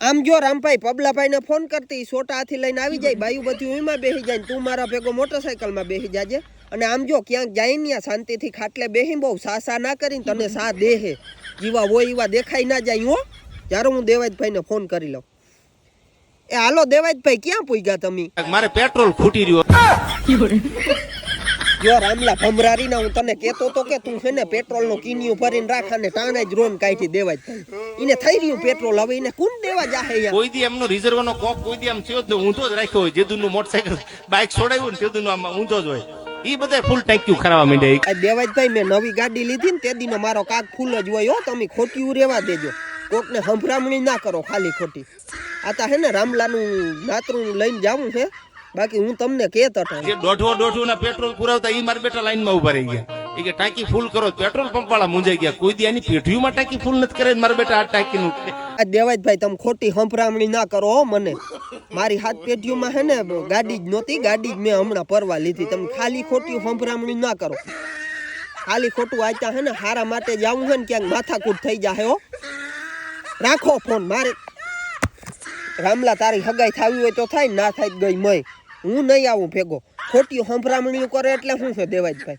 આમ જો રામભાઈ પબલાભાઈને ફોન કરતી સોટા હાથી લઈને આવી જાય બાયું બધું એમાં બેસી જાય તું મારા ભેગો મોટરસાઇકલમાં બેસી જાજે અને આમ જો ક્યાંક જાય ને શાંતિથી ખાટલે બેસી બહુ સાસા ના કરીને તને સા દેહે જીવા હોય એવા દેખાઈ ના જાય હો ત્યારે હું દેવાજભાઈને ફોન કરી લઉં એ હાલો દેવાજભાઈ ક્યાં પૂગ્યા તમે મારે પેટ્રોલ ખૂટી રહ્યો જો રામલા ભમરારી ના હું તને કેતો તો કે તું છે ને પેટ્રોલ નો કિનિયું ભરીને રાખ અને ટાણે જ રોન કાઢી દેવાજભાઈ એને થઈ રહ્યું પેટ્રોલ હવે એને કોણ દેવા જાહે યાર કોઈ દી એમનો રિઝર્વ નો કોક કોઈ દી આમ થયો જ ઊંધો જ રાખ્યો હોય જેદું નું મોટરસાઇકલ બાઇક છોડાવ્યું ને તેદું આમ ઊંધો જ હોય ઈ બધા ફૂલ ટાંક્યું ખરાવા માંડ્યા દેવાજભાઈ મેં નવી ગાડી લીધી ને તે દીનો મારો કાક ફૂલ જ હોય હો તમે ખોટી રેવા દેજો કોકને સંભળામણી ના કરો ખાલી ખોટી આ તા હે ને રામલાનું નાતરું લઈને જાવું છે બાકી હું તમને કહેતો હતો જે દોઢો ના પેટ્રોલ પુરાવતા ઈ મારા બેટા લાઈન માં ઉભા રહી ગયા એ કે ટાંકી ફૂલ કરો પેટ્રોલ પંપ વાળા મૂંઝાઈ ગયા કોઈ દી એની પેઢીમાં ટાંકી ફૂલ નથી કરે મારા બેટા આ ટાંકી નું આ દેવાજભાઈ તમે ખોટી સંભળામણી ના કરો હો મને મારી હાથ પેઢીઓમાં હે ને ગાડી જ નહોતી ગાડી જ મેં હમણાં પરવા લીધી તમે ખાલી ખોટી સંભળામણી ના કરો ખાલી ખોટું આચા હે ને હારા માટે જાવું છે ને ક્યાંક માથાકૂટ થઈ જાય હો રાખો ફોન મારે રામલા તારી હગાઈ થાવી હોય તો થાય ના થાય ગઈ મય હું નહીં આવું ભેગો ખોટી સંભળામણીઓ કરે એટલે શું છે દેવાજભાઈ